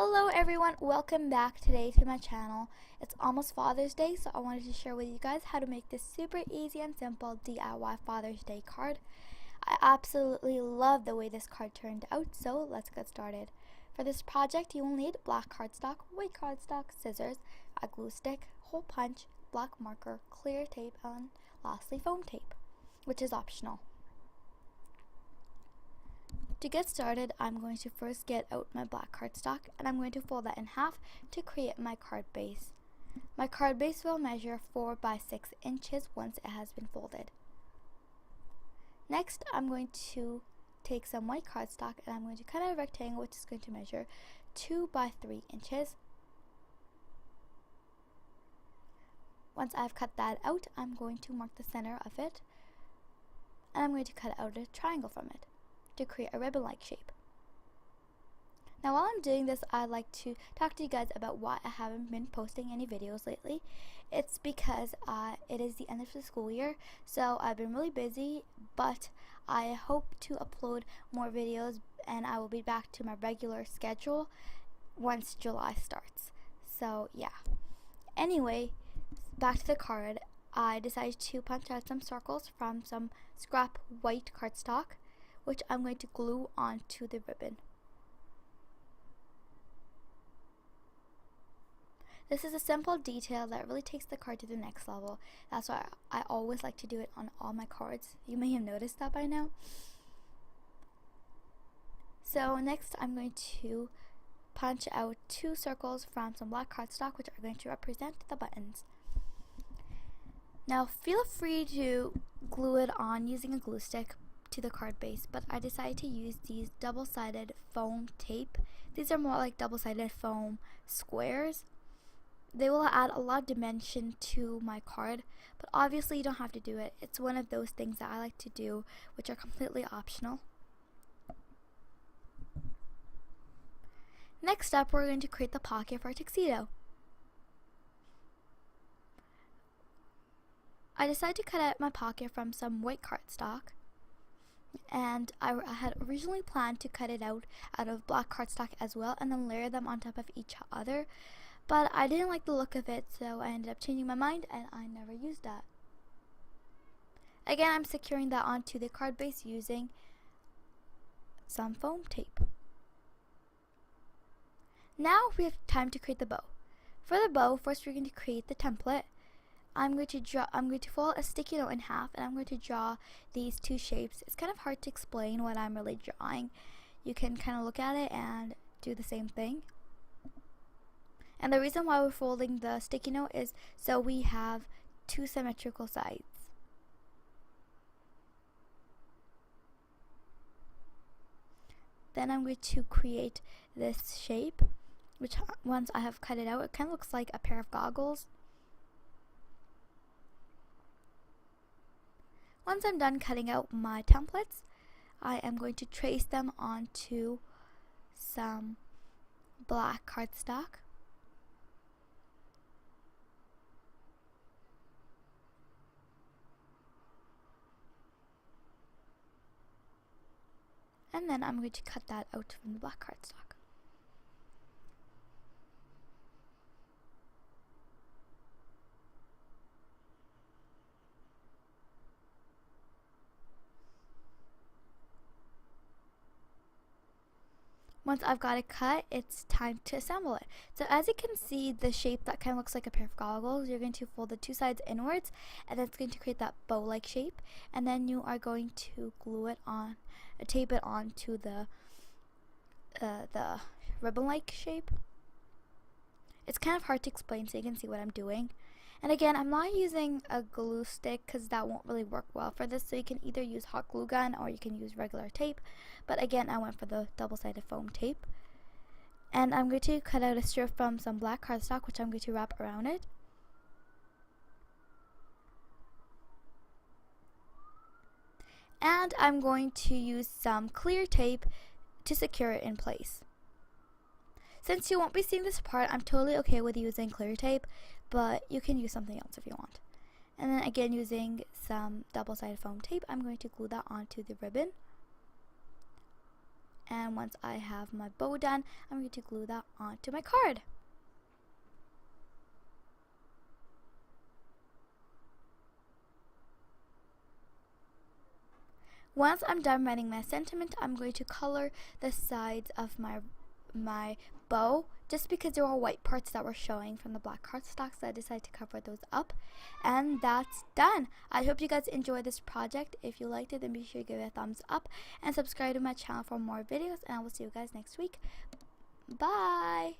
Hello everyone, welcome back today to my channel. It's almost Father's Day, so I wanted to share with you guys how to make this super easy and simple DIY Father's Day card. I absolutely love the way this card turned out, so let's get started. For this project, you will need black cardstock, white cardstock, scissors, a glue stick, hole punch, black marker, clear tape, and lastly foam tape, which is optional. To get started, I'm going to first get out my black cardstock and I'm going to fold that in half to create my card base. My card base will measure 4 by 6 inches once it has been folded. Next, I'm going to take some white cardstock and I'm going to cut out a rectangle which is going to measure 2 by 3 inches. Once I've cut that out, I'm going to mark the center of it and I'm going to cut out a triangle from it to create a ribbon-like shape. Now while I'm doing this, I'd like to talk to you guys about why I haven't been posting any videos lately. It's because it is the end of the school year, so I've been really busy, but I hope to upload more videos and I will be back to my regular schedule once July starts. So yeah. Anyway, back to the card. I decided to punch out some circles from some scrap white cardstock, which I'm going to glue onto the ribbon. This is a simple detail that really takes the card to the next level. That's why I always like to do it on all my cards. You may have noticed that by now. So next I'm going to punch out 2 circles from some black cardstock, which are going to represent the buttons. Now feel free to glue it on using a glue stick to the card base, but I decided to use these double-sided foam tape. These are more like double-sided foam squares. They will add a lot of dimension to my card, but obviously you don't have to do it. It's one of those things that I like to do, which are completely optional. Next up, we're going to create the pocket for our tuxedo. I decided to cut out my pocket from some white cardstock, and I had originally planned to cut it out of black cardstock as well and then layer them on top of each other, but I didn't like the look of it, so I ended up changing my mind and I never used that. Again, I'm securing that onto the card base using some foam tape. Now we have time to create the bow. For the bow, first we're going to create the template. I'm going to fold a sticky note in half and I'm going to draw these 2 shapes. It's kind of hard to explain what I'm really drawing. You can kind of look at it and do the same thing. And the reason why we're folding the sticky note is so we have 2 symmetrical sides. Then I'm going to create this shape, which once I have cut it out, it kind of looks like a pair of goggles. Once I'm done cutting out my templates, I am going to trace them onto some black cardstock. And then I'm going to cut that out from the black cardstock. Once I've got it cut, it's time to assemble it. So as you can see, the shape that kind of looks like a pair of goggles, you're going to fold the 2 sides inwards and that's going to create that bow-like shape, and then you are going to glue it on, tape it onto the ribbon-like shape. It's kind of hard to explain so you can see what I'm doing. And again, I'm not using a glue stick because that won't really work well for this, so you can either use hot glue gun or you can use regular tape. But again, I went for the double-sided foam tape. And I'm going to cut out a strip from some black cardstock, which I'm going to wrap around it. And I'm going to use some clear tape to secure it in place. Since you won't be seeing this part, I'm totally okay with using clear tape, but you can use something else if you want. And then again, using some double-sided foam tape, I'm going to glue that onto the ribbon. And once I have my bow done, I'm going to glue that onto my card. Once I'm done writing my sentiment, I'm going to color the sides of my bow, just because there were white parts that were showing from the black cardstock, so I decided to cover those up. And that's done. I hope you guys enjoyed this project. If you liked it, then be sure to give it a thumbs up and subscribe to my channel for more videos, and I will see you guys next week. Bye!